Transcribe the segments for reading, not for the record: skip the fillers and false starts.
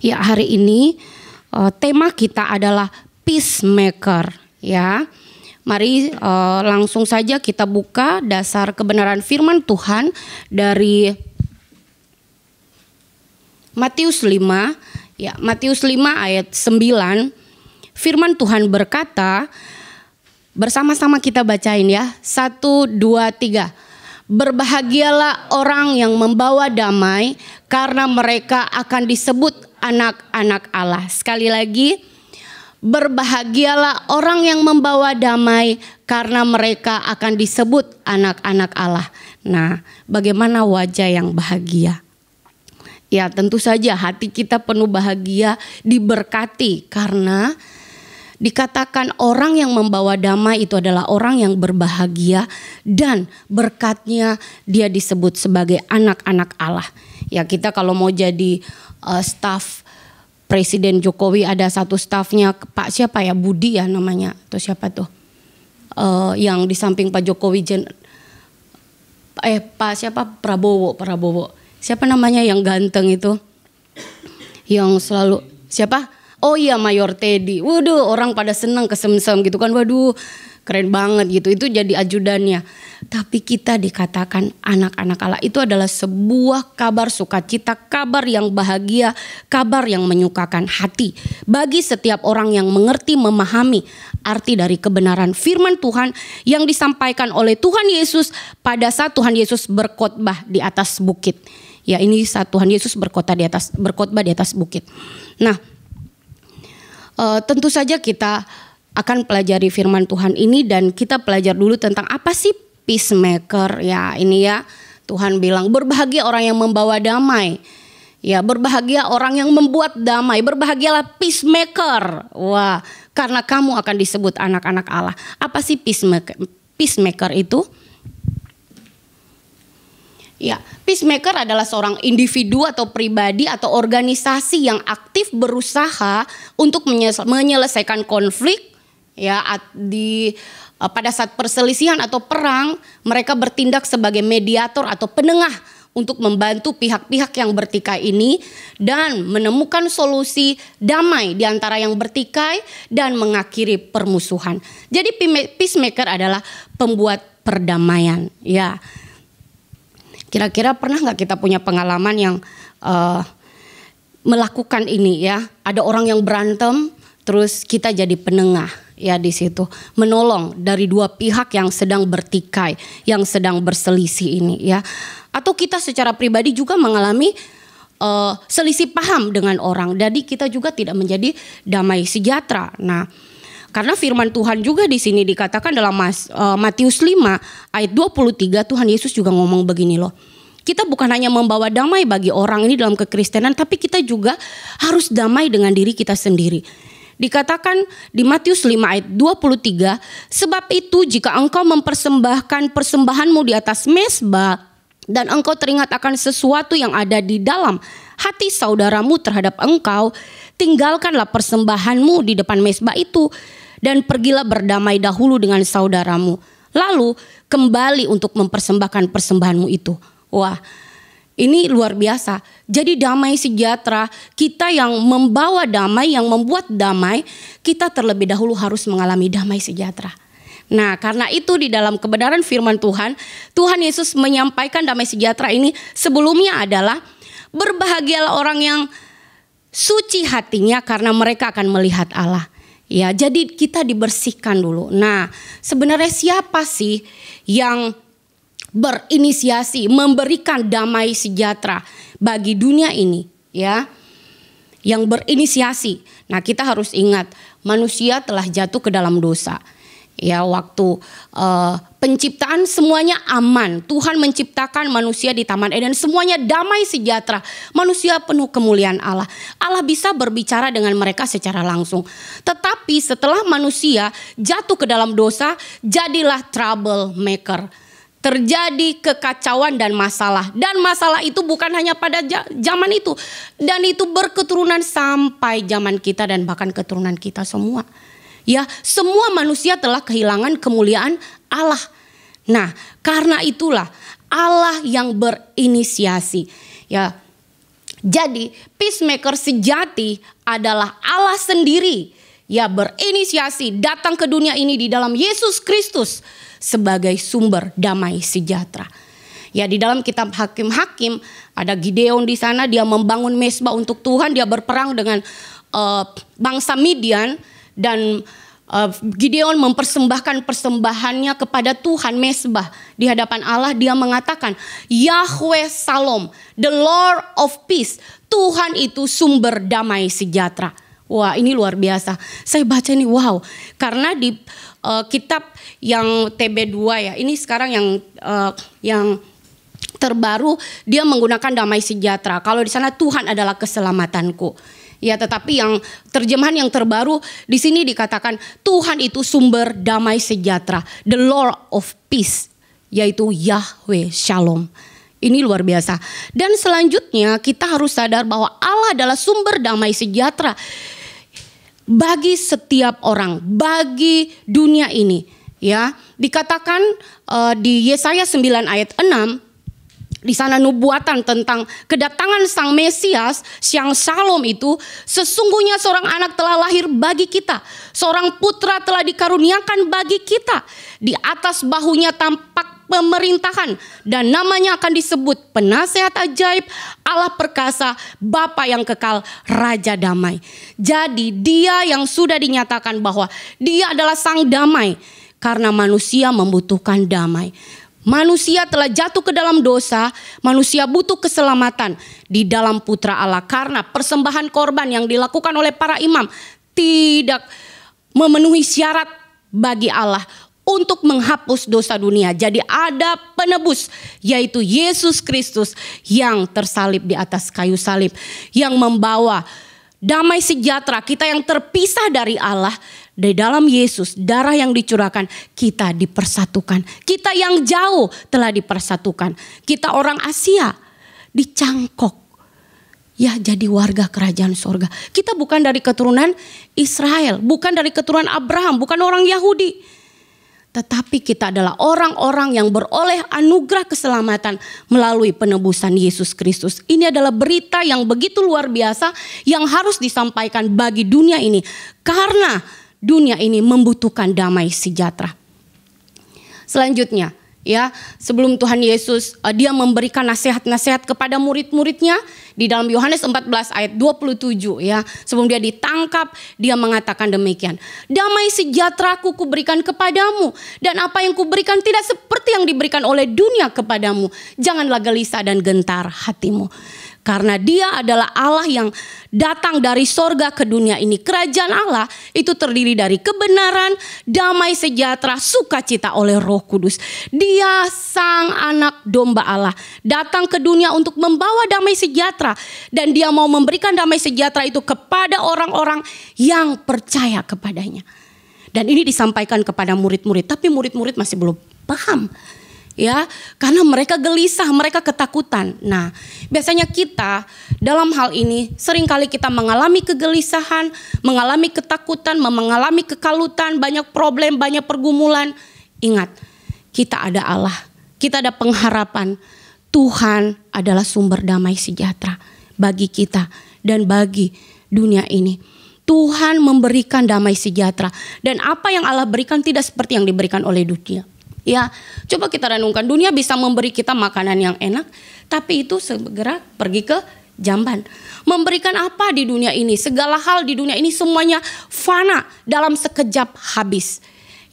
Ya, hari ini tema kita adalah peacemaker, ya. Mari langsung saja kita buka dasar kebenaran firman Tuhan dari Matius 5, ya, Matius 5 ayat 9. Firman Tuhan berkata, bersama-sama kita bacain ya. 1, 2, 3. Berbahagialah orang yang membawa damai, karena mereka akan disebut anak-anak Allah. Sekali lagi, berbahagialah orang yang membawa damai, karena mereka akan disebut anak-anak Allah. Nah, bagaimana wajah yang bahagia? Ya, tentu saja hati kita penuh bahagia, diberkati, karena dikatakan orang yang membawa damai itu adalah orang yang berbahagia, dan berkatnya dia disebut sebagai anak-anak Allah. Ya, kita kalau mau jadi staf Presiden Jokowi, ada satu stafnya Pak siapa ya, Budi ya namanya, atau siapa tuh yang di samping Pak Jokowi, Pak siapa, Prabowo, siapa namanya yang ganteng itu, yang selalu siapa? Oh iya, Mayor Teddy. Waduh, orang pada senang kesemsem gitu kan. Waduh, keren banget gitu. Itu jadi ajudannya. Tapi kita dikatakan anak-anak Allah. Itu adalah sebuah kabar sukacita, kabar yang bahagia, kabar yang menyukakan hati bagi setiap orang yang mengerti, memahami arti dari kebenaran firman Tuhan yang disampaikan oleh Tuhan Yesus pada saat Tuhan Yesus berkhotbah di atas bukit. Ya, ini saat Tuhan Yesus berkhotbah di atas bukit. Nah, tentu saja kita akan pelajari firman Tuhan ini, dan kita pelajar dulu tentang apa sih peacemaker. Ya, ini ya, Tuhan bilang berbahagia orang yang membawa damai. Ya, berbahagia orang yang membuat damai. Berbahagialah peacemaker. Wah, karena kamu akan disebut anak-anak Allah. Apa sih peacemaker? Peacemaker itu? Ya, peacemaker adalah seorang individu atau pribadi atau organisasi yang aktif berusaha untuk menyelesaikan konflik, ya, pada saat perselisihan atau perang. Mereka bertindak sebagai mediator atau penengah untuk membantu pihak-pihak yang bertikai ini dan menemukan solusi damai di antara yang bertikai dan mengakhiri permusuhan. Jadi peacemaker adalah pembuat perdamaian, ya. Kira-kira pernah nggak kita punya pengalaman yang melakukan ini ya? Ada orang yang berantem, terus kita jadi penengah ya di situ, menolong dari dua pihak yang sedang bertikai, yang sedang berselisih ini ya. Atau kita secara pribadi juga mengalami selisih paham dengan orang, jadi kita juga tidak menjadi damai sejahtera. Nah, karena firman Tuhan juga di sini dikatakan dalam Matius 5 ayat 23, Tuhan Yesus juga ngomong begini loh. Kita bukan hanya membawa damai bagi orang ini dalam kekristenan, tapi kita juga harus damai dengan diri kita sendiri. Dikatakan di Matius 5 ayat 23, sebab itu jika engkau mempersembahkan persembahanmu di atas mezbah dan engkau teringat akan sesuatu yang ada di dalam hati saudaramu terhadap engkau, tinggalkanlah persembahanmu di depan mezbah itu dan pergilah berdamai dahulu dengan saudaramu. Lalu kembali untuk mempersembahkan persembahanmu itu. Wah, ini luar biasa. Jadi damai sejahtera, kita yang membawa damai, yang membuat damai, kita terlebih dahulu harus mengalami damai sejahtera. Nah, karena itu di dalam kebenaran firman Tuhan, Tuhan Yesus menyampaikan damai sejahtera ini sebelumnya adalah berbahagialah orang yang suci hatinya, karena mereka akan melihat Allah. Ya, jadi kita dibersihkan dulu. Nah, sebenarnya siapa sih yang berinisiasi memberikan damai sejahtera bagi dunia ini, ya? Yang berinisiasi. Nah, kita harus ingat, manusia telah jatuh ke dalam dosa. Ya, waktu penciptaan semuanya aman. Tuhan menciptakan manusia di Taman Eden, semuanya damai sejahtera. Manusia penuh kemuliaan Allah. Allah bisa berbicara dengan mereka secara langsung. Tetapi setelah manusia jatuh ke dalam dosa, jadilah troublemaker. Terjadi kekacauan dan masalah. Dan masalah itu bukan hanya pada zaman itu. Dan itu berketurunan sampai zaman kita dan bahkan keturunan kita semua. Ya, semua manusia telah kehilangan kemuliaan Allah. Nah, karena itulah Allah yang berinisiasi. Ya, Jadi peacemaker sejati adalah Allah sendiri. Ya, berinisiasi datang ke dunia ini di dalam Yesus Kristus sebagai sumber damai sejahtera. Ya, di dalam kitab Hakim-Hakim ada Gideon di sana, dia membangun mezbah untuk Tuhan, dia berperang dengan bangsa Midian, dan Gideon mempersembahkan persembahannya kepada Tuhan, mezbah di hadapan Allah. Dia mengatakan, Yahweh Shalom, the Lord of Peace, Tuhan itu sumber damai sejahtera. Wah, ini luar biasa. Saya baca ini, wow. Karena di kitab yang TB2 ya, ini sekarang yang terbaru, dia menggunakan damai sejahtera. Kalau di sana Tuhan adalah keselamatanku. Ya, tetapi yang terjemahan yang terbaru di sini dikatakan Tuhan itu sumber damai sejahtera, the Lord of Peace, yaitu Yahweh Shalom. Ini luar biasa. Dan selanjutnya kita harus sadar bahwa Allah adalah sumber damai sejahtera bagi setiap orang, bagi dunia ini. Ya, dikatakan di Yesaya 9 ayat 6, di sana nubuatan tentang kedatangan Sang Mesias, Sang Shalom itu, sesungguhnya seorang anak telah lahir bagi kita, seorang putra telah dikaruniakan bagi kita. Di atas bahunya tampak pemerintahan dan namanya akan disebut Penasehat Ajaib, Allah Perkasa, Bapa yang kekal, Raja Damai. Jadi dia yang sudah dinyatakan bahwa dia adalah Sang Damai karena manusia membutuhkan damai. Manusia telah jatuh ke dalam dosa, manusia butuh keselamatan di dalam Putra Allah. Karena persembahan korban yang dilakukan oleh para imam tidak memenuhi syarat bagi Allah untuk menghapus dosa dunia. Jadi ada penebus, yaitu Yesus Kristus yang tersalib di atas kayu salib, yang membawa damai sejahtera. Kita yang terpisah dari Allah, di dalam Yesus, darah yang dicurahkan, kita dipersatukan. Kita yang jauh telah dipersatukan. Kita orang Asia dicangkok, ya, jadi warga kerajaan sorga. Kita bukan dari keturunan Israel, bukan dari keturunan Abraham, bukan orang Yahudi. Tetapi kita adalah orang-orang yang beroleh anugerah keselamatan melalui penebusan Yesus Kristus. Ini adalah berita yang begitu luar biasa yang harus disampaikan bagi dunia ini. Karena dunia ini membutuhkan damai sejahtera. Selanjutnya, ya, sebelum Tuhan Yesus dia memberikan nasihat-nasihat kepada murid-muridnya di dalam Yohanes 14 ayat 27, ya. Sebelum dia ditangkap, dia mengatakan demikian. Damai sejahtera-Ku kuberikan kepadamu, dan apa yang kuberikan tidak seperti yang diberikan oleh dunia kepadamu. Janganlah gelisah dan gentar hatimu. Karena dia adalah Allah yang datang dari sorga ke dunia ini. Kerajaan Allah itu terdiri dari kebenaran, damai sejahtera, sukacita oleh Roh Kudus. Dia Sang Anak Domba Allah datang ke dunia untuk membawa damai sejahtera. Dan dia mau memberikan damai sejahtera itu kepada orang-orang yang percaya kepadanya. Dan ini disampaikan kepada murid-murid, tapi murid-murid masih belum paham. Ya, karena mereka gelisah, mereka ketakutan. Nah, biasanya kita dalam hal ini seringkali kita mengalami kegelisahan, mengalami ketakutan, mengalami kekalutan, banyak problem, banyak pergumulan. Ingat, kita ada Allah, kita ada pengharapan. Tuhan adalah sumber damai sejahtera bagi kita dan bagi dunia ini. Tuhan memberikan damai sejahtera, dan apa yang Allah berikan tidak seperti yang diberikan oleh dunia. Ya, coba kita renungkan, dunia bisa memberi kita makanan yang enak, tapi itu segera pergi ke jamban. Memberikan apa di dunia ini? Segala hal di dunia ini semuanya fana, dalam sekejap habis.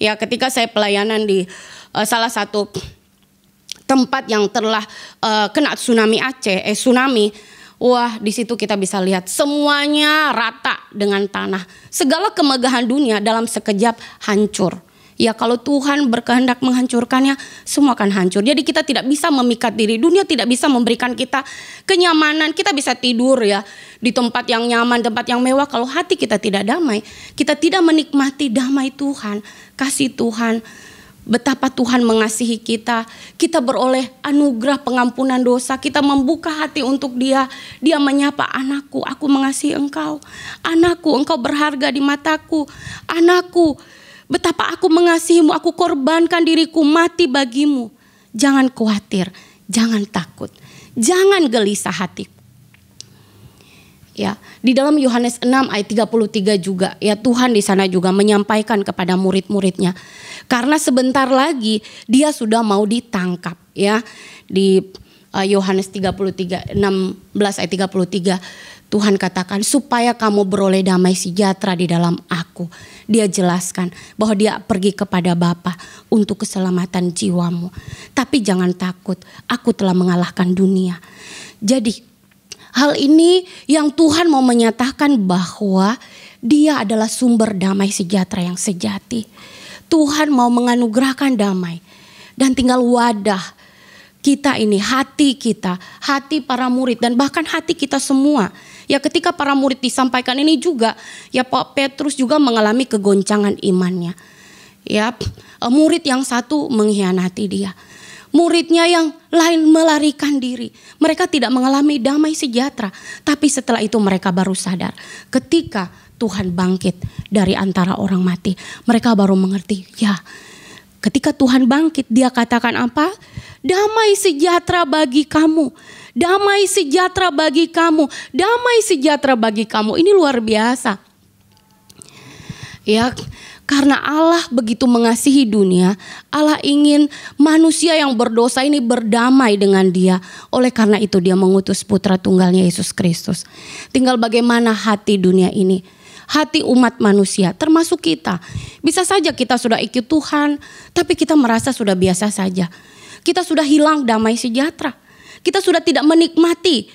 Ya, ketika saya pelayanan di salah satu tempat yang telah kena tsunami Aceh, wah, di situ kita bisa lihat semuanya rata dengan tanah. Segala kemegahan dunia dalam sekejap hancur. Ya, kalau Tuhan berkehendak menghancurkannya, semua akan hancur. Jadi kita tidak bisa memikat diri. Dunia tidak bisa memberikan kita kenyamanan. Kita bisa tidur ya di tempat yang nyaman, tempat yang mewah. Kalau hati kita tidak damai, kita tidak menikmati damai Tuhan, kasih Tuhan, betapa Tuhan mengasihi kita. Kita beroleh anugerah pengampunan dosa. Kita membuka hati untuk Dia. Dia menyapa, anakku, aku mengasihi engkau. Anakku, engkau berharga di mataku. Anakku, betapa aku mengasihimu, aku korbankan diriku mati bagimu. Jangan khawatir, jangan takut, jangan gelisah hati. Ya, di dalam Yohanes 6 ayat 33 juga ya, Tuhan di sana juga menyampaikan kepada murid-muridnya. Karena sebentar lagi dia sudah mau ditangkap ya. Di Yohanes 16 ayat 33 Tuhan katakan supaya kamu beroleh damai sejahtera di dalam aku. Dia jelaskan bahwa dia pergi kepada Bapa untuk keselamatan jiwamu. Tapi jangan takut, aku telah mengalahkan dunia. Jadi hal ini yang Tuhan mau menyatakan bahwa dia adalah sumber damai sejahtera yang sejati. Tuhan mau menganugerahkan damai. Dan tinggal wadah kita ini, hati kita, hati para murid dan bahkan hati kita semua. Ya ketika para murid disampaikan ini juga, ya Pak Petrus juga mengalami kegoncangan imannya. Ya murid yang satu mengkhianati dia. Muridnya yang lain melarikan diri. Mereka tidak mengalami damai sejahtera. Tapi setelah itu mereka baru sadar. Ketika Tuhan bangkit dari antara orang mati. Mereka baru mengerti. Ya, ketika Tuhan bangkit dia katakan apa? Damai sejahtera bagi kamu. Damai sejahtera bagi kamu. Damai sejahtera bagi kamu. Ini luar biasa. Ya, karena Allah begitu mengasihi dunia, Allah ingin manusia yang berdosa ini berdamai dengan Dia. Oleh karena itu Dia mengutus putra tunggalnya Yesus Kristus. Tinggal bagaimana hati dunia ini, hati umat manusia termasuk kita. Bisa saja kita sudah ikut Tuhan, tapi kita merasa sudah biasa saja. Kita sudah hilang damai sejahtera. Kita sudah tidak menikmati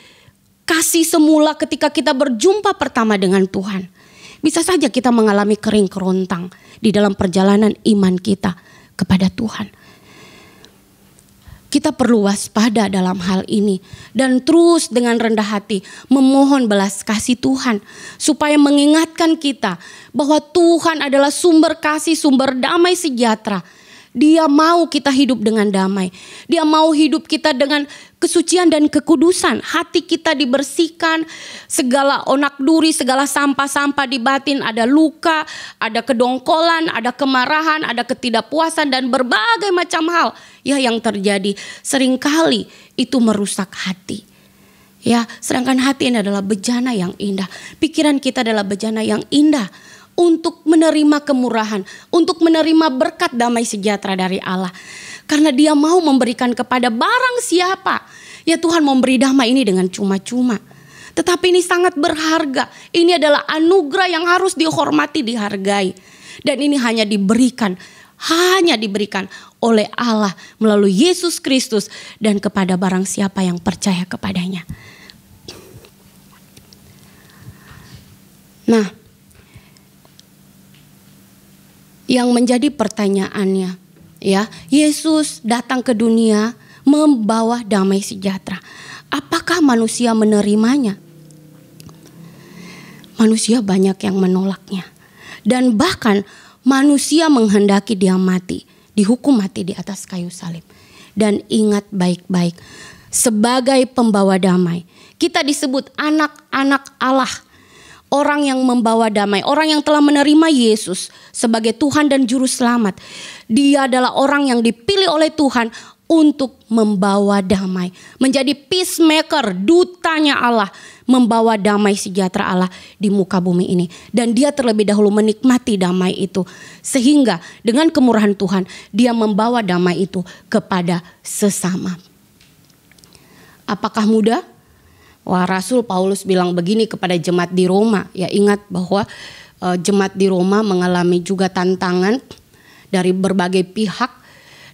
kasih semula ketika kita berjumpa pertama dengan Tuhan. Bisa saja kita mengalami kering kerontang di dalam perjalanan iman kita kepada Tuhan. Kita perlu waspada dalam hal ini dan terus dengan rendah hati memohon belas kasih Tuhan supaya mengingatkan kita bahwa Tuhan adalah sumber kasih, sumber damai sejahtera. Dia mau kita hidup dengan damai. Dia mau hidup kita dengan kesucian dan kekudusan. Hati kita dibersihkan. Segala onak duri, segala sampah-sampah di batin. Ada luka, ada kedongkolan, ada kemarahan, ada ketidakpuasan dan berbagai macam hal ya yang terjadi. Seringkali itu merusak hati. Ya, sedangkan hati ini adalah bejana yang indah. Pikiran kita adalah bejana yang indah. Untuk menerima kemurahan, untuk menerima berkat damai sejahtera dari Allah. Karena Dia mau memberikan kepada barang siapa. Ya Tuhan memberi damai ini dengan cuma-cuma. Tetapi ini sangat berharga. Ini adalah anugerah yang harus dihormati, dihargai. Dan ini hanya diberikan oleh Allah melalui Yesus Kristus dan kepada barang siapa yang percaya kepadanya. Nah, yang menjadi pertanyaannya, ya, Yesus datang ke dunia membawa damai sejahtera. Apakah manusia menerimanya? Manusia banyak yang menolaknya. Dan bahkan manusia menghendaki Dia mati, dihukum mati di atas kayu salib. Dan ingat baik-baik, sebagai pembawa damai, kita disebut anak-anak Allah. Orang yang membawa damai, orang yang telah menerima Yesus sebagai Tuhan dan Juru Selamat. Dia adalah orang yang dipilih oleh Tuhan untuk membawa damai. Menjadi peacemaker, dutanya Allah. Membawa damai sejahtera Allah di muka bumi ini. Dan dia terlebih dahulu menikmati damai itu. Sehingga dengan kemurahan Tuhan, dia membawa damai itu kepada sesama. Apakah mudah? Wah, Rasul Paulus bilang begini kepada jemaat di Roma. Ya, ingat bahwa jemaat di Roma mengalami juga tantangan dari berbagai pihak.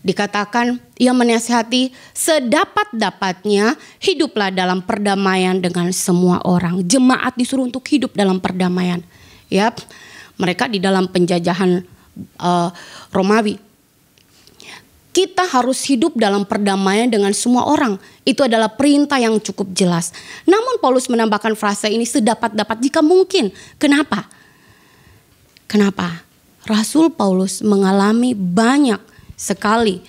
Dikatakan ia menasihati sedapat-dapatnya hiduplah dalam perdamaian dengan semua orang. Jemaat disuruh untuk hidup dalam perdamaian. Ya, mereka di dalam penjajahan Romawi. Kita harus hidup dalam perdamaian dengan semua orang. Itu adalah perintah yang cukup jelas. Namun Paulus menambahkan frase ini sedapat-dapat jika mungkin. Kenapa? Kenapa? Rasul Paulus mengalami banyak sekali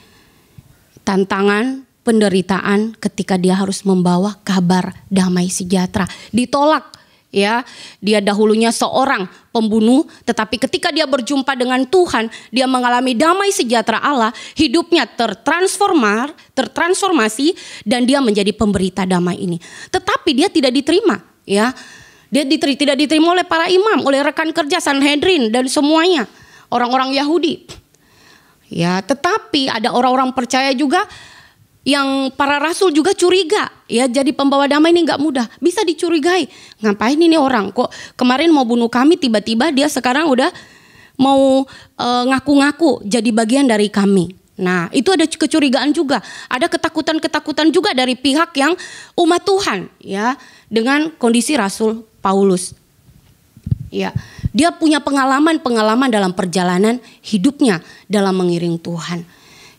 tantangan, penderitaan ketika dia harus membawa kabar damai sejahtera. Ditolak. Ya, dia dahulunya seorang pembunuh, tetapi ketika dia berjumpa dengan Tuhan, dia mengalami damai sejahtera Allah, hidupnya tertransformasi dan dia menjadi pemberita damai ini. Tetapi dia tidak diterima, ya. Dia tidak diterima oleh para imam, oleh rekan kerja Sanhedrin dan semuanya, orang-orang Yahudi. Ya, tetapi ada orang-orang percaya juga yang para rasul juga curiga. Ya, jadi pembawa damai ini nggak mudah, bisa dicurigai. Ngapain ini orang? Kok kemarin mau bunuh kami, tiba-tiba dia sekarang udah mau ngaku-ngaku jadi bagian dari kami. Nah, itu ada kecurigaan juga, ada ketakutan-ketakutan juga dari pihak yang umat Tuhan, ya, dengan kondisi Rasul Paulus. Ya, dia punya pengalaman dalam perjalanan hidupnya dalam mengiring Tuhan.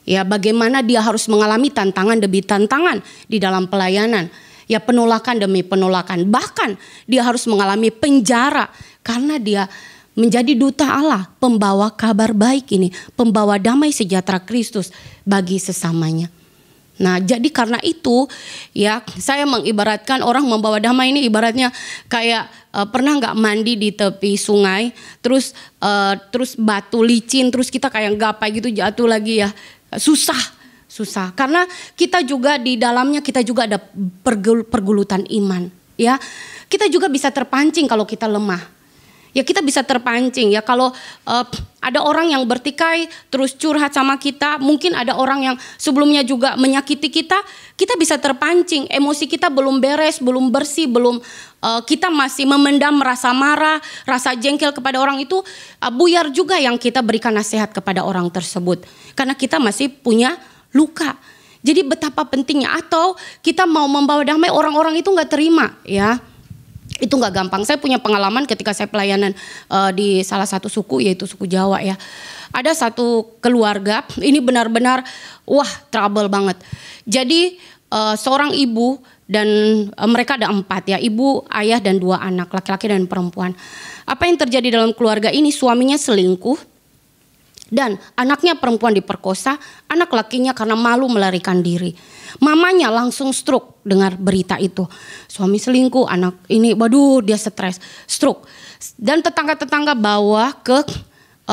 Ya, bagaimana dia harus mengalami tantangan demi tantangan di dalam pelayanan. Ya, penolakan demi penolakan. Bahkan dia harus mengalami penjara karena dia menjadi duta Allah, pembawa kabar baik ini, pembawa damai sejahtera Kristus bagi sesamanya. Nah, jadi karena itu ya, saya mengibaratkan orang membawa damai ini ibaratnya kayak pernah nggak mandi di tepi sungai, terus batu licin, terus kita kayak gapai gitu jatuh lagi ya, susah karena kita juga di dalamnya kita juga ada pergulutan iman, ya. Kita juga bisa terpancing kalau kita lemah. Ya, kita bisa terpancing ya kalau ada orang yang bertikai terus curhat sama kita, mungkin ada orang yang sebelumnya juga menyakiti kita bisa terpancing, emosi kita belum beres, belum bersih, kita masih memendam rasa marah, rasa jengkel kepada orang itu, buyar juga yang kita berikan nasihat kepada orang tersebut karena kita masih punya luka. Jadi betapa pentingnya, atau kita mau membawa damai, orang-orang itu nggak terima, ya. Itu nggak gampang. Saya punya pengalaman ketika saya pelayanan di salah satu suku, yaitu suku Jawa ya. Ada satu keluarga, ini benar-benar trouble banget. Jadi seorang ibu dan mereka ada 4 ya, ibu, ayah dan 2 anak, laki-laki dan perempuan. Apa yang terjadi dalam keluarga ini? Suaminya selingkuh dan anaknya perempuan diperkosa, anak lakinya karena malu melarikan diri. Mamanya langsung stroke dengar berita itu. Suami selingkuh, anak ini, waduh, dia stres, stroke. Dan tetangga-tetangga bawa ke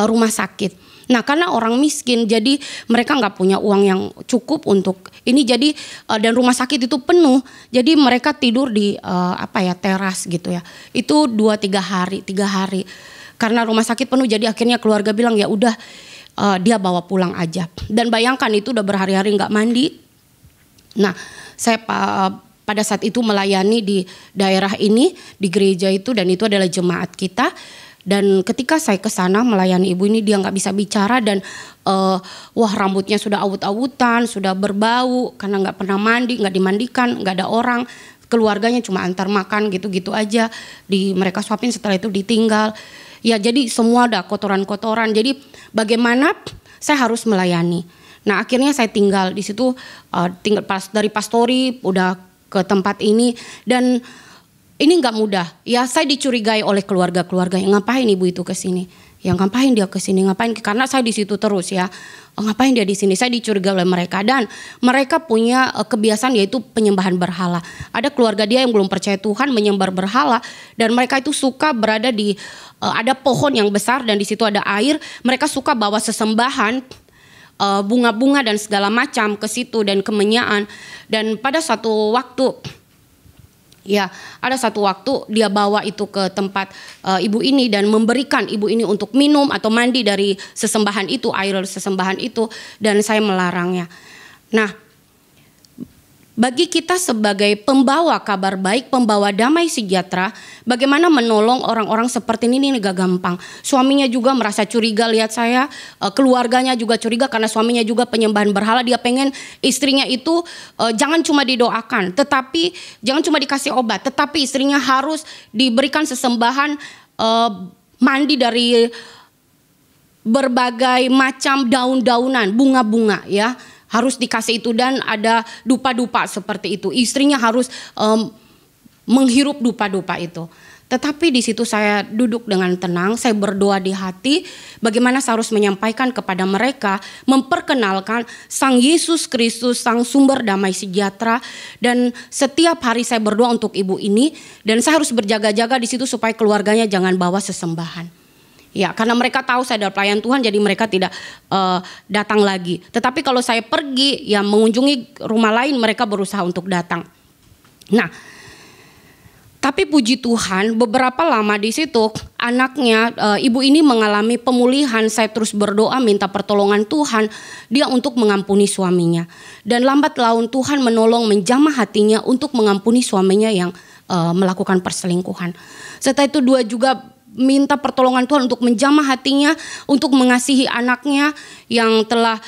rumah sakit. Nah, karena orang miskin, jadi mereka nggak punya uang yang cukup untuk ini. Jadi dan rumah sakit itu penuh. Jadi mereka tidur di teras gitu ya. Itu 2-3 hari, 3 hari. Karena rumah sakit penuh, jadi akhirnya keluarga bilang ya udah dia bawa pulang aja. Dan bayangkan itu udah berhari-hari nggak mandi. Nah, saya pada saat itu melayani di daerah ini, di gereja itu, dan itu adalah jemaat kita. Dan ketika saya ke sana melayani ibu ini, dia nggak bisa bicara dan rambutnya sudah awut-awutan, sudah berbau karena nggak pernah mandi, nggak dimandikan, nggak ada orang. Keluarganya cuma antar makan gitu-gitu aja. Mereka suapin, setelah itu ditinggal. Ya, jadi semua ada kotoran-kotoran. Jadi bagaimana saya harus melayani. Nah, akhirnya saya tinggal di situ, dari pastori udah ke tempat ini, dan ini nggak mudah. Ya, saya dicurigai oleh keluarga-keluarga, yang ngapain ibu itu ke sini? Yang ngapain dia ke sini? Ngapain? Karena saya di situ terus ya. Ngapain dia di sini? Saya dicurigai oleh mereka, dan mereka punya kebiasaan yaitu penyembahan berhala. Ada keluarga dia yang belum percaya Tuhan menyembah berhala, dan mereka itu suka berada di ada pohon yang besar dan di situ ada air. Mereka suka bawa sesembahan, bunga-bunga dan segala macam ke situ dan kemenyaan. Dan pada satu waktu dia bawa itu ke tempat ibu ini dan memberikan ibu ini untuk minum atau mandi dari sesembahan itu, air sesembahan itu, dan saya melarangnya. Nah, bagi kita sebagai pembawa kabar baik, pembawa damai sejahtera, bagaimana menolong orang-orang seperti ini gak gampang. Suaminya juga merasa curiga lihat saya, keluarganya juga curiga karena suaminya juga penyembahan berhala. Dia pengen istrinya itu jangan cuma didoakan, tetapi jangan cuma dikasih obat, tetapi istrinya harus diberikan sesembahan mandi dari berbagai macam daun-daunan, bunga-bunga ya. Harus dikasih itu, dan ada dupa-dupa seperti itu. Istrinya harus menghirup dupa-dupa itu. Tetapi di situ saya duduk dengan tenang, saya berdoa di hati, bagaimana saya harus menyampaikan kepada mereka, memperkenalkan Sang Yesus Kristus, Sang Sumber Damai Sejahtera. Dan setiap hari saya berdoa untuk ibu ini, dan saya harus berjaga-jaga di situ supaya keluarganya jangan bawa sesembahan. Ya, karena mereka tahu saya adalah pelayan Tuhan, jadi mereka tidak datang lagi. Tetapi kalau saya pergi, ya mengunjungi rumah lain, mereka berusaha untuk datang. Nah, Tapi puji Tuhan, beberapa lama di situ anaknya, ibu ini mengalami pemulihan. Saya terus berdoa minta pertolongan Tuhan dia untuk mengampuni suaminya. Dan lambat laun Tuhan menolong menjamah hatinya untuk mengampuni suaminya yang melakukan perselingkuhan. Setelah itu dua juga minta pertolongan Tuhan untuk menjamah hatinya, untuk mengasihi anaknya yang telah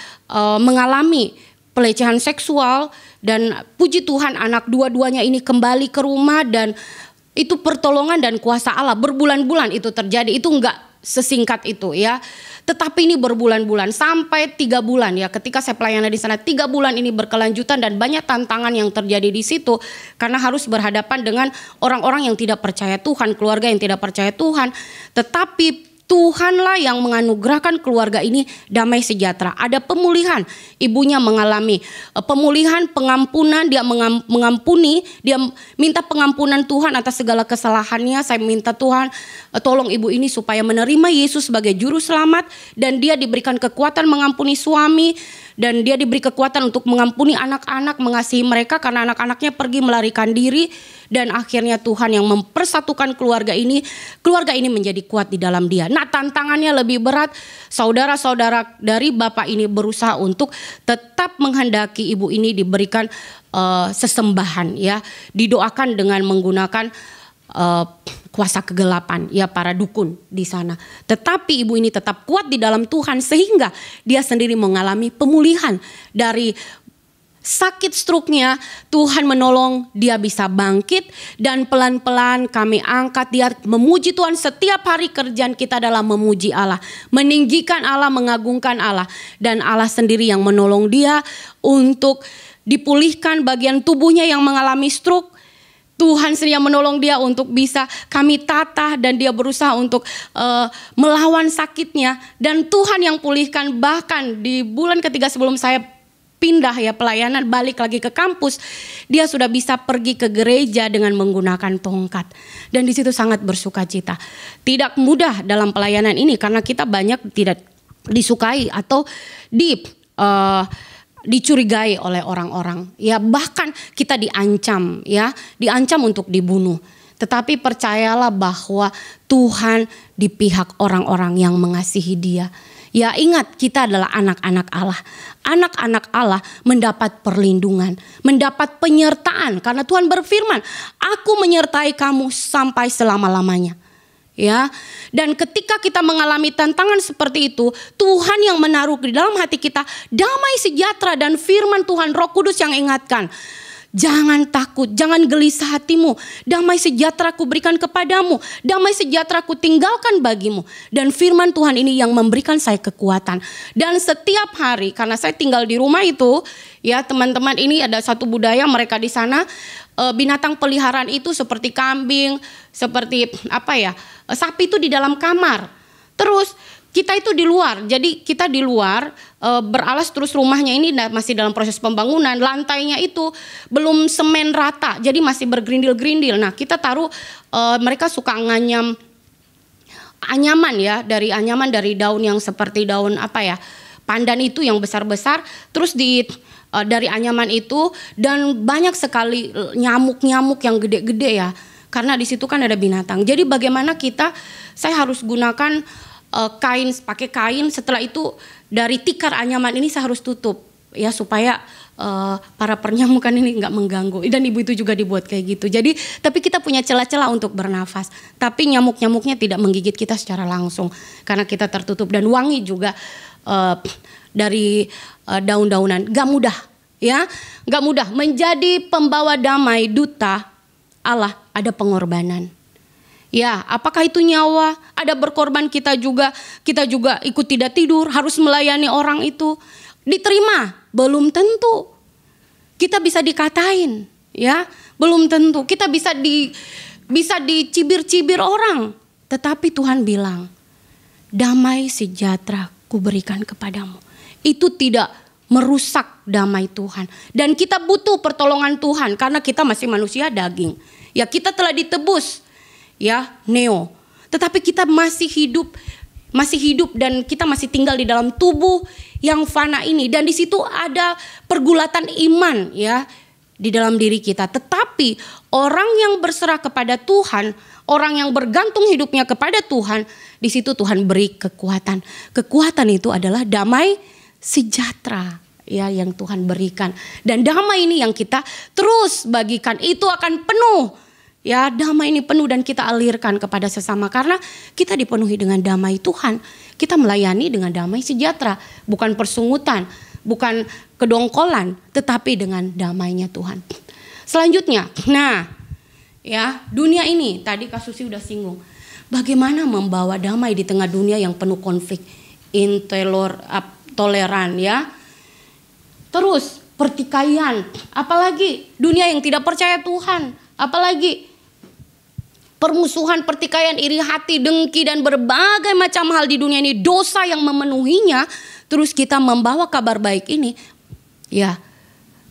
mengalami pelecehan seksual. Dan puji Tuhan anak dua-duanya ini kembali ke rumah, dan itu pertolongan dan kuasa Allah. Berbulan-bulan itu terjadi, itu enggak sesingkat itu ya. Tetapi ini berbulan-bulan sampai 3 bulan ya. Ketika saya pelayanan di sana 3 bulan ini berkelanjutan, dan banyak tantangan yang terjadi di situ karena harus berhadapan dengan orang-orang yang tidak percaya Tuhan, keluarga yang tidak percaya Tuhan. Tetapi Tuhanlah yang menganugerahkan keluarga ini damai sejahtera. Ada pemulihan, ibunya mengalami pemulihan, pengampunan, dia mengampuni, dia minta pengampunan Tuhan atas segala kesalahannya. Saya minta Tuhan tolong ibu ini supaya menerima Yesus sebagai juru selamat, dan dia diberikan kekuatan mengampuni suami, dan dia diberi kekuatan untuk mengampuni anak-anak, mengasihi mereka karena anak-anaknya pergi melarikan diri. Dan akhirnya Tuhan yang mempersatukan keluarga ini menjadi kuat di dalam dia. Nah, tantangannya lebih berat. Saudara-saudara dari bapak ini berusaha untuk tetap menghendaki ibu ini diberikan sesembahan ya, didoakan dengan menggunakan kuasa kegelapan ya, para dukun di sana. Tetapi ibu ini tetap kuat di dalam Tuhan, sehingga dia sendiri mengalami pemulihan dari sakit stroke-nya. Tuhan menolong dia bisa bangkit, dan pelan-pelan kami angkat dia memuji Tuhan. Setiap hari kerjaan kita adalah memuji Allah, meninggikan Allah, mengagungkan Allah, dan Allah sendiri yang menolong dia untuk dipulihkan bagian tubuhnya yang mengalami stroke. Tuhan sendiri yang menolong dia untuk bisa kami tata, dan dia berusaha untuk melawan sakitnya, dan Tuhan yang pulihkan. Bahkan di bulan ketiga sebelum saya pindah ya pelayanan, balik lagi ke kampus, dia sudah bisa pergi ke gereja dengan menggunakan tongkat. Dan di situ sangat bersuka cita. Tidak mudah dalam pelayanan ini karena kita banyak tidak disukai atau dicurigai oleh orang-orang. Ya, bahkan kita diancam ya, diancam untuk dibunuh. Tetapi percayalah bahwa Tuhan di pihak orang-orang yang mengasihi dia. Ya, ingat, kita adalah anak-anak Allah. Anak-anak Allah mendapat perlindungan, mendapat penyertaan, karena Tuhan berfirman, "Aku menyertai kamu sampai selama-lamanya." Ya, dan ketika kita mengalami tantangan seperti itu, Tuhan yang menaruh di dalam hati kita damai sejahtera, dan firman Tuhan Roh Kudus yang ingatkan, jangan takut, jangan gelisah hatimu. Damai sejahtera ku berikan kepadamu. Damai sejahtera ku tinggalkan bagimu. Dan firman Tuhan ini yang memberikan saya kekuatan. Dan setiap hari, karena saya tinggal di rumah itu, ya teman-teman, ini ada satu budaya mereka di sana, binatang peliharaan itu seperti kambing, seperti sapi itu di dalam kamar. Terus kita itu di luar, jadi kita di luar beralas, terus rumahnya ini masih dalam proses pembangunan, lantainya itu belum semen rata, jadi masih bergerindil-gerindil. Nah, kita taruh, mereka suka nganyam anyaman ya, dari daun yang seperti daun pandan itu yang besar-besar, terus dari anyaman itu, dan banyak sekali nyamuk-nyamuk yang gede-gede ya, karena di situ kan ada binatang. Jadi bagaimana saya harus gunakan pakai kain. Setelah itu dari tikar anyaman ini saya harus tutup ya, supaya para pernyamukan ini nggak mengganggu. Dan ibu itu juga dibuat kayak gitu. Jadi tapi kita punya celah-celah untuk bernafas, tapi nyamuk-nyamuknya tidak menggigit kita secara langsung karena kita tertutup. Dan wangi juga dari daun-daunan. Gak mudah ya, gak mudah menjadi pembawa damai, duta Allah. Ada pengorbanan. Ya, apakah itu nyawa? Ada berkorban, kita juga ikut tidak tidur, harus melayani orang itu. Diterima? Belum tentu. Kita bisa dikatain, ya, belum tentu. Kita bisa dicibir-cibir orang. Tetapi Tuhan bilang, damai sejahtera ku berikan kepadamu. Itu tidak merusak damai Tuhan. Dan kita butuh pertolongan Tuhan karena kita masih manusia daging. Ya, kita telah ditebus. Ya, neo. Tetapi kita masih hidup dan kita masih tinggal di dalam tubuh yang fana ini. Dan di situ ada pergulatan iman ya, di dalam diri kita. Tetapi orang yang berserah kepada Tuhan, orang yang bergantung hidupnya kepada Tuhan, di situ Tuhan beri kekuatan. Kekuatan itu adalah damai sejahtera ya yang Tuhan berikan. Dan damai ini yang kita terus bagikan, itu akan penuh. Ya, damai ini penuh dan kita alirkan kepada sesama karena kita dipenuhi dengan damai Tuhan. Kita melayani dengan damai sejahtera, bukan persungutan, bukan kedongkolan, tetapi dengan damainya Tuhan. Selanjutnya, nah, ya, dunia ini tadi Kak Susi udah singgung. Bagaimana membawa damai di tengah dunia yang penuh konflik, intoleran ya. Terus pertikaian, apalagi dunia yang tidak percaya Tuhan, apalagi permusuhan, pertikaian, iri hati, dengki dan berbagai macam hal di dunia ini, dosa yang memenuhinya. Terus kita membawa kabar baik ini, ya,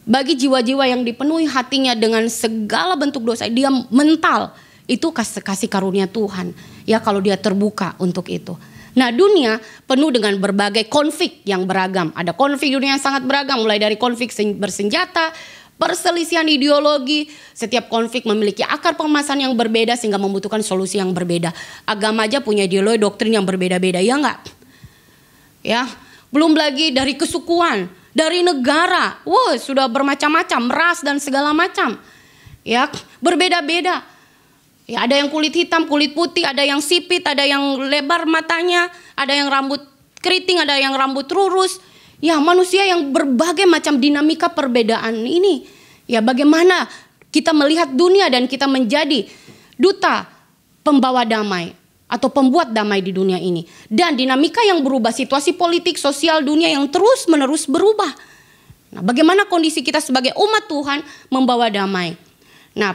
bagi jiwa-jiwa yang dipenuhi hatinya dengan segala bentuk dosa, dia mental, itu kasih karunia Tuhan. Ya, kalau dia terbuka untuk itu. Nah, dunia penuh dengan berbagai konflik yang beragam. Ada konflik dunia yang sangat beragam, mulai dari konflik bersenjata, perselisihan ideologi. Setiap konflik memiliki akar permasalahan yang berbeda sehingga membutuhkan solusi yang berbeda. Agama aja punya ideologi, doktrin yang berbeda-beda, ya enggak? Ya, belum lagi dari kesukuan, dari negara. Wah, sudah bermacam-macam, ras dan segala macam. Ya, berbeda-beda. Ya, ada yang kulit hitam, kulit putih, ada yang sipit, ada yang lebar matanya, ada yang rambut keriting, ada yang rambut lurus. Ya, manusia yang berbagai macam dinamika perbedaan ini. Ya, bagaimana kita melihat dunia dan kita menjadi duta pembawa damai atau pembuat damai di dunia ini. Dan dinamika yang berubah, situasi politik, sosial dunia yang terus menerus berubah. Nah, bagaimana kondisi kita sebagai umat Tuhan membawa damai? Nah,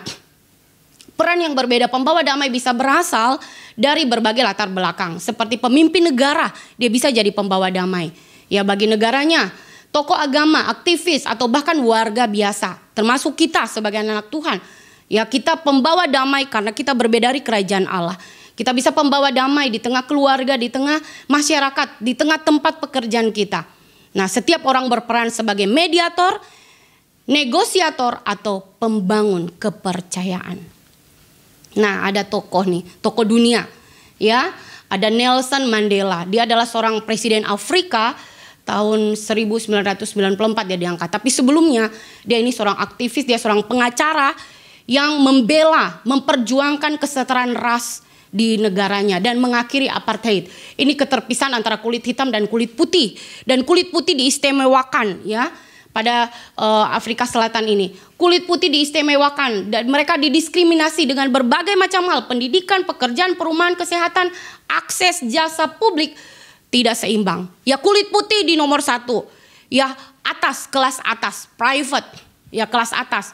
peran yang berbeda pembawa damai bisa berasal dari berbagai latar belakang. Seperti pemimpin negara, dia bisa jadi pembawa damai. Ya, bagi negaranya, tokoh agama, aktivis, atau bahkan warga biasa. Termasuk kita sebagai anak Tuhan. Ya, kita pembawa damai karena kita berbeda dari kerajaan Allah. Kita bisa pembawa damai di tengah keluarga, di tengah masyarakat, di tengah tempat pekerjaan kita. Nah, setiap orang berperan sebagai mediator, negosiator, atau pembangun kepercayaan. Nah, ada tokoh nih, tokoh dunia. Ya, ada Nelson Mandela. Dia adalah seorang presiden Afrika tahun 1994 dia diangkat. Tapi sebelumnya dia ini seorang aktivis, dia seorang pengacara yang membela, memperjuangkan kesetaraan ras di negaranya dan mengakhiri apartheid. Ini keterpisahan antara kulit hitam dan kulit putih. Dan kulit putih diistimewakan ya pada Afrika Selatan ini. Kulit putih diistimewakan dan mereka didiskriminasi dengan berbagai macam hal. Pendidikan, pekerjaan, perumahan, kesehatan, akses jasa publik tidak seimbang. Ya, kulit putih di nomor 1. Ya, atas, kelas atas, private. Ya, kelas atas.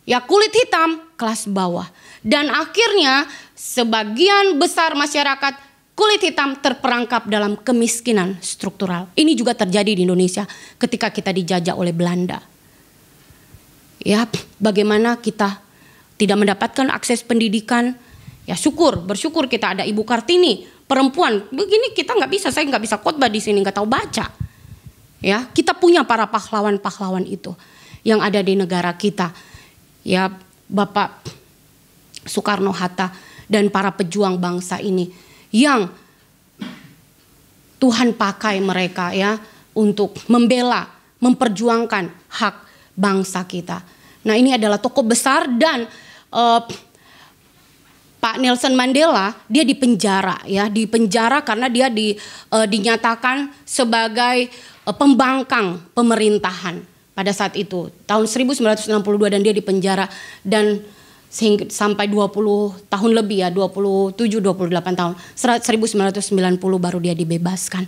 Ya, kulit hitam, kelas bawah. Dan akhirnya sebagian besar masyarakat kulit hitam terperangkap dalam kemiskinan struktural. Ini juga terjadi di Indonesia ketika kita dijajah oleh Belanda. Ya, bagaimana kita tidak mendapatkan akses pendidikan. Ya, bersyukur kita ada Ibu Kartini, perempuan. Begini kita nggak bisa, saya nggak bisa khotbah di sini, nggak tahu baca. Ya, kita punya para pahlawan-pahlawan itu yang ada di negara kita. Ya, Bapak Soekarno-Hatta dan para pejuang bangsa ini yang Tuhan pakai mereka ya untuk membela, memperjuangkan hak bangsa kita. Nah, ini adalah tokoh besar dan Pak Nelson Mandela dia dipenjara ya, dipenjara karena dia dinyatakan sebagai pembangkang pemerintahan pada saat itu tahun 1962 dan dia dipenjara dan sampai 20 tahun lebih ya, 27-28 tahun. 1990 baru dia dibebaskan.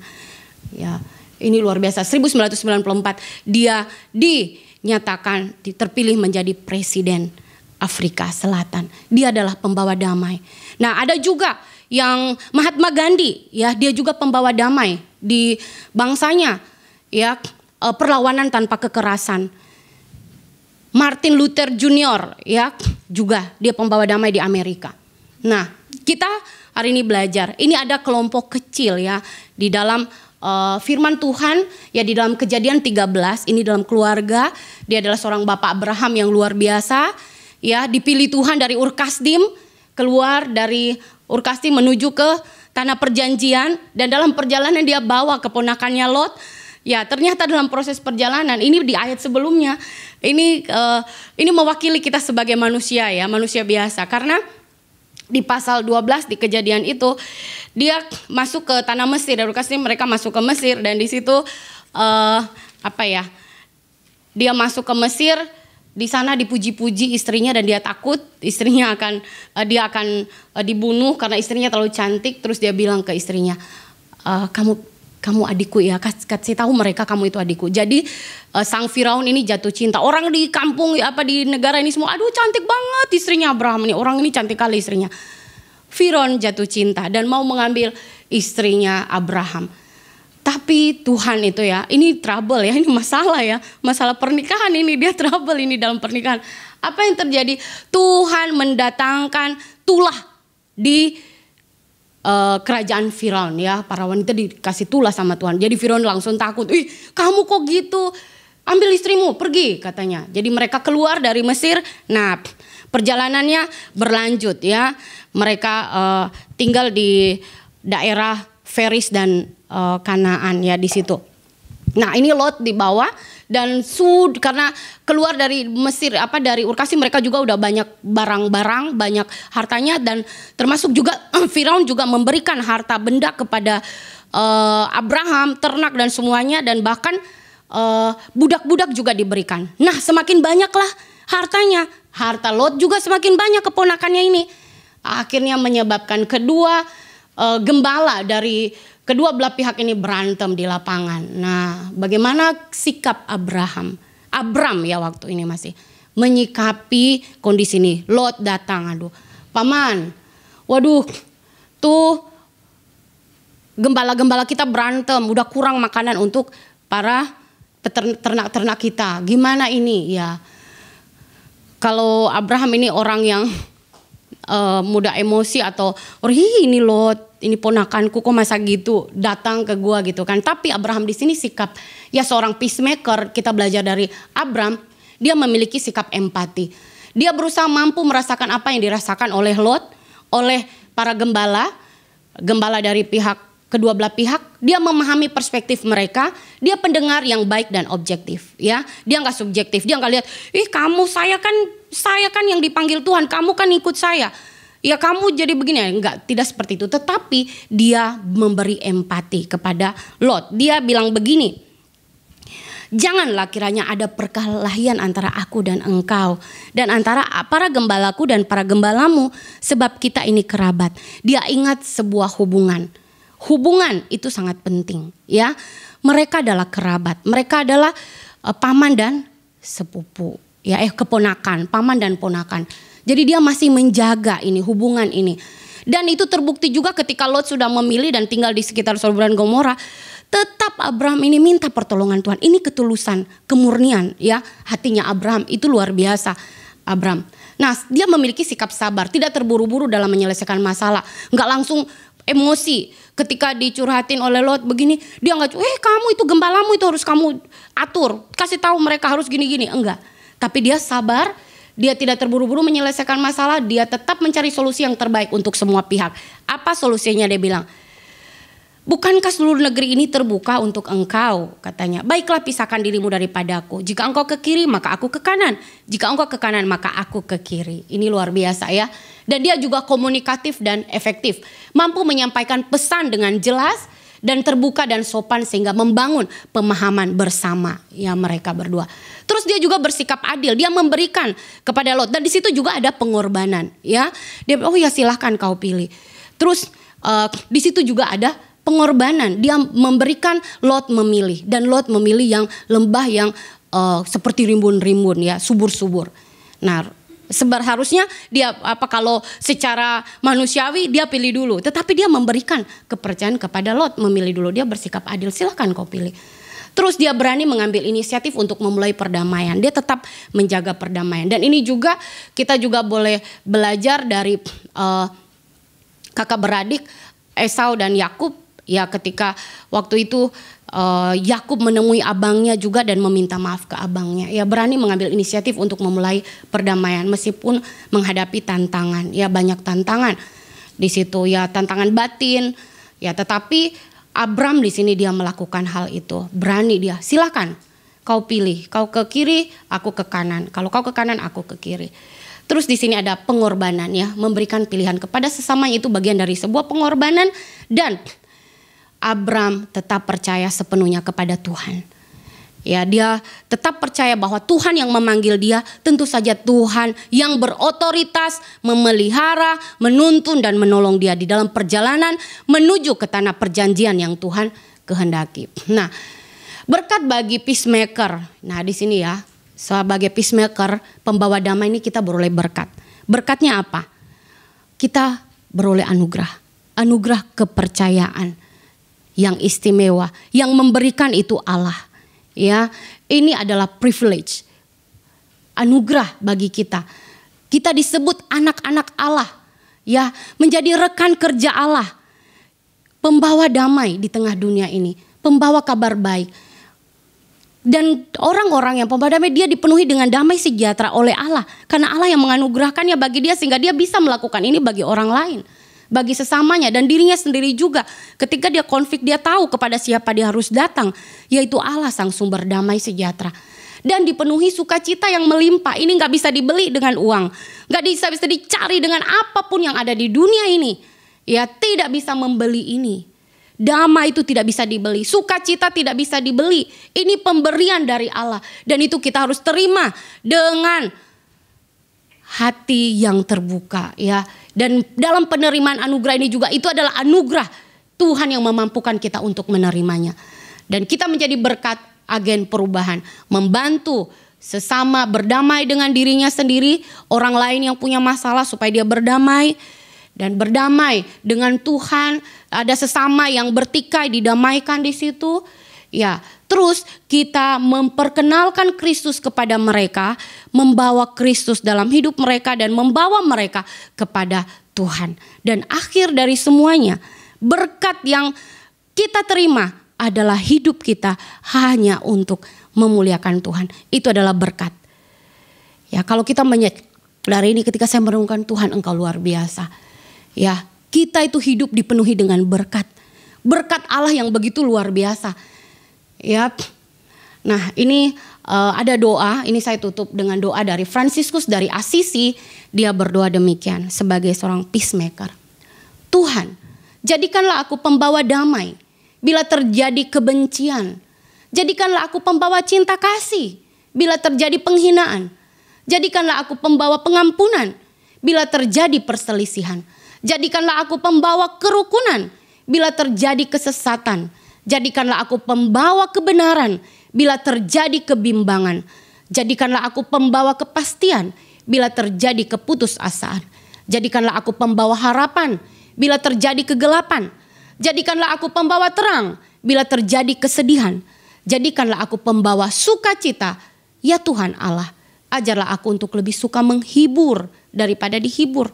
Ya, ini luar biasa. 1994 dia dinyatakan terpilih menjadi presiden Afrika Selatan. Dia adalah pembawa damai. Nah, ada juga yang Mahatma Gandhi ya, dia juga pembawa damai di bangsanya. Ya, perlawanan tanpa kekerasan. Martin Luther Jr. ya juga dia pembawa damai di Amerika. Nah, kita hari ini belajar. Ini ada kelompok kecil ya di dalam firman Tuhan ya di dalam Kejadian 13, ini dalam keluarga. Dia adalah seorang bapak Abraham yang luar biasa. Ya, dipilih Tuhan dari Ur Kasdim, keluar dari Ur Kasdim menuju ke tanah perjanjian, dan dalam perjalanan dia bawa keponakannya Lot. Ya, ternyata dalam proses perjalanan ini di ayat sebelumnya ini mewakili kita sebagai manusia ya, manusia biasa, karena di pasal 12 di Kejadian itu dia masuk ke tanah Mesir, dari Kasdim mereka masuk ke Mesir, dan di situ dia masuk ke Mesir. Di sana dipuji-puji istrinya dan dia takut istrinya akan dibunuh karena istrinya terlalu cantik. Terus dia bilang ke istrinya, kamu adikku ya, kasih tahu mereka kamu itu adikku. Jadi sang Firaun ini jatuh cinta. Orang di kampung di negara ini semua, aduh cantik banget istrinya Abraham ini, orang ini cantik kali istrinya. Firaun jatuh cinta dan mau mengambil istrinya Abraham. Tapi Tuhan itu ya, ini trouble ya, ini masalah ya, masalah pernikahan ini, dia trouble ini dalam pernikahan. Apa yang terjadi? Tuhan mendatangkan tulah di kerajaan Firaun ya, para wanita dikasih tulah sama Tuhan. Jadi Firaun langsung takut, ih kamu kok gitu, ambil istrimu pergi katanya. Jadi mereka keluar dari Mesir. Nah perjalanannya berlanjut ya, mereka tinggal di daerah Feris dan Kanaan ya di situ. Nah ini Lot dibawa dan karena keluar dari Mesir dari Ur Kasdim, mereka juga udah banyak barang-barang, banyak hartanya, dan termasuk juga Firaun juga memberikan harta benda kepada Abraham, ternak dan semuanya, dan bahkan budak-budak juga diberikan. Nah semakin banyaklah hartanya, harta Lot juga semakin banyak keponakannya ini. Akhirnya menyebabkan kedua gembala dari kedua belah pihak ini berantem di lapangan. Nah, bagaimana sikap Abram ya waktu ini masih menyikapi kondisi ini? Lot datang, aduh, paman, waduh, tuh gembala-gembala kita berantem, udah kurang makanan untuk para ternak-ternak kita. Gimana ini? Ya, kalau Abraham ini orang yang mudah emosi atau ini Lot, ini ponakanku kok masa gitu datang ke gua gitu kan. Tapi Abraham di sini sikap ya seorang peacemaker. Kita belajar dari Abraham, dia memiliki sikap empati. Dia berusaha mampu merasakan apa yang dirasakan oleh Lot, oleh para gembala dari kedua belah pihak. Dia memahami perspektif mereka. Dia pendengar yang baik dan objektif ya. Dia nggak subjektif, dia nggak lihat, kamu saya kan yang dipanggil Tuhan, kamu kan ikut saya, ya kamu jadi begini. Enggak, tidak seperti itu. Tetapi dia memberi empati kepada Lot. Dia bilang begini, janganlah kiranya ada perkelahian antara aku dan engkau, dan antara para gembalaku dan para gembalamu, sebab kita ini kerabat. Dia ingat sebuah hubungan. Hubungan itu sangat penting ya. Mereka adalah kerabat, mereka adalah paman dan sepupu ya, keponakan, paman dan ponakan. Jadi dia masih menjaga ini hubungan ini. Dan itu terbukti juga ketika Lot sudah memilih dan tinggal di sekitar Sodom dan Gomora. Tetap Abraham ini minta pertolongan Tuhan. Ini ketulusan, kemurnian ya. Hatinya Abraham itu luar biasa. Abraham. Nah dia memiliki sikap sabar. Tidak terburu-buru dalam menyelesaikan masalah. Enggak langsung emosi. Ketika dicurhatin oleh Lot begini. Dia enggak, kamu itu gembalamu itu harus kamu atur. Kasih tahu mereka harus gini-gini. Enggak. Tapi dia sabar, dia tidak terburu-buru menyelesaikan masalah, dia tetap mencari solusi yang terbaik untuk semua pihak. Apa solusinya? Dia bilang, bukankah seluruh negeri ini terbuka untuk engkau? Katanya, baiklah pisahkan dirimu daripadaku. Jika engkau ke kiri maka aku ke kanan. Jika engkau ke kanan maka aku ke kiri. Ini luar biasa ya. Dan dia juga komunikatif dan efektif. Mampu menyampaikan pesan dengan jelas dan terbuka dan sopan sehingga membangun pemahaman bersama ya mereka berdua. Terus dia juga bersikap adil, dia memberikan kepada Lot, dan di situ juga ada pengorbanan ya. Dia silahkan kau pilih. Terus di situ juga ada pengorbanan, dia memberikan Lot memilih, dan Lot memilih yang lembah yang seperti rimbun-rimbun ya, subur-subur. Nah harusnya dia kalau secara manusiawi dia pilih dulu, tetapi dia memberikan kepercayaan kepada Lot memilih dulu. Dia bersikap adil, silahkan kau pilih. Terus dia berani mengambil inisiatif untuk memulai perdamaian. Dia tetap menjaga perdamaian. Dan ini juga kita juga boleh belajar dari kakak beradik Esau dan Yakub. Ya ketika waktu itu Yakub menemui abangnya juga dan meminta maaf ke abangnya. Ya berani mengambil inisiatif untuk memulai perdamaian meskipun menghadapi tantangan. Ya banyak tantangan di situ, ya tantangan batin. Ya tetapi Abram di sini dia melakukan hal itu. Berani dia. Silakan kau pilih. Kau ke kiri, aku ke kanan. Kalau kau ke kanan, aku ke kiri. Terus di sini ada pengorbanan, ya, memberikan pilihan kepada sesamanya itu bagian dari sebuah pengorbanan. Dan Abram tetap percaya sepenuhnya kepada Tuhan. Ya, dia tetap percaya bahwa Tuhan yang memanggil dia, tentu saja Tuhan yang berotoritas memelihara, menuntun dan menolong dia di dalam perjalanan menuju ke tanah perjanjian yang Tuhan kehendaki. Nah, berkat bagi peacemaker. Nah, di sini ya, sebagai peacemaker, pembawa damai ini kita beroleh berkat. Berkatnya apa? Kita beroleh anugerah. Anugerah kepercayaan yang istimewa, yang memberikan itu Allah. Ya, ini adalah privilege, anugerah bagi kita. Kita disebut anak-anak Allah, ya, menjadi rekan kerja Allah, pembawa damai di tengah dunia ini, pembawa kabar baik. Dan orang-orang yang pembawa damai, dia dipenuhi dengan damai sejahtera oleh Allah, karena Allah yang menganugerahkannya bagi dia sehingga dia bisa melakukan ini bagi orang lain, bagi sesamanya dan dirinya sendiri juga. Ketika dia konflik, dia tahu kepada siapa dia harus datang, yaitu Allah sang sumber damai sejahtera. Dan dipenuhi sukacita yang melimpah. Ini gak bisa dibeli dengan uang, gak bisa dicari dengan apapun yang ada di dunia ini. Ya, tidak bisa membeli ini. Damai itu tidak bisa dibeli, sukacita tidak bisa dibeli. Ini pemberian dari Allah, dan itu kita harus terima dengan hati yang terbuka, ya. Dan dalam penerimaan anugerah ini juga, itu adalah anugerah Tuhan yang memampukan kita untuk menerimanya. Dan kita menjadi berkat, agen perubahan, membantu sesama berdamai dengan dirinya sendiri, orang lain yang punya masalah supaya dia berdamai, dan berdamai dengan Tuhan. Ada sesama yang bertikai, didamaikan di situ. Ya, terus kita memperkenalkan Kristus kepada mereka, membawa Kristus dalam hidup mereka dan membawa mereka kepada Tuhan. Dan akhir dari semuanya, berkat yang kita terima adalah hidup kita hanya untuk memuliakan Tuhan. Itu adalah berkat. Ya, kalau kita dari ini ketika saya merenungkan, Tuhan Engkau luar biasa. Ya, kita itu hidup dipenuhi dengan berkat. Berkat Allah yang begitu luar biasa. Ya, nah ini ada doa, ini saya tutup dengan doa dari Fransiskus dari Assisi. Dia berdoa demikian sebagai seorang peacemaker. Tuhan, jadikanlah aku pembawa damai bila terjadi kebencian. Jadikanlah aku pembawa cinta kasih bila terjadi penghinaan. Jadikanlah aku pembawa pengampunan bila terjadi perselisihan. Jadikanlah aku pembawa kerukunan bila terjadi kesesatan. Jadikanlah aku pembawa kebenaran bila terjadi kebimbangan. Jadikanlah aku pembawa kepastian bila terjadi keputusasaan. Jadikanlah aku pembawa harapan bila terjadi kegelapan. Jadikanlah aku pembawa terang bila terjadi kesedihan. Jadikanlah aku pembawa sukacita. Ya Tuhan Allah, ajarlah aku untuk lebih suka menghibur daripada dihibur,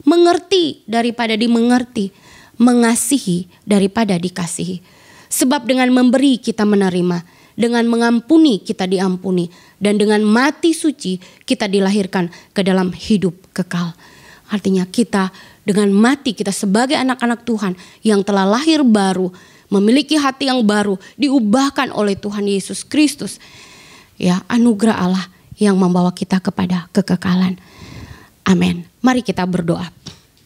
mengerti daripada dimengerti, mengasihi daripada dikasihi. Sebab dengan memberi kita menerima, dengan mengampuni kita diampuni, dan dengan mati suci kita dilahirkan ke dalam hidup kekal. Artinya kita dengan mati kita sebagai anak-anak Tuhan yang telah lahir baru, memiliki hati yang baru, diubahkan oleh Tuhan Yesus Kristus. Ya, anugerah Allah yang membawa kita kepada kekekalan. Amin. Mari kita berdoa.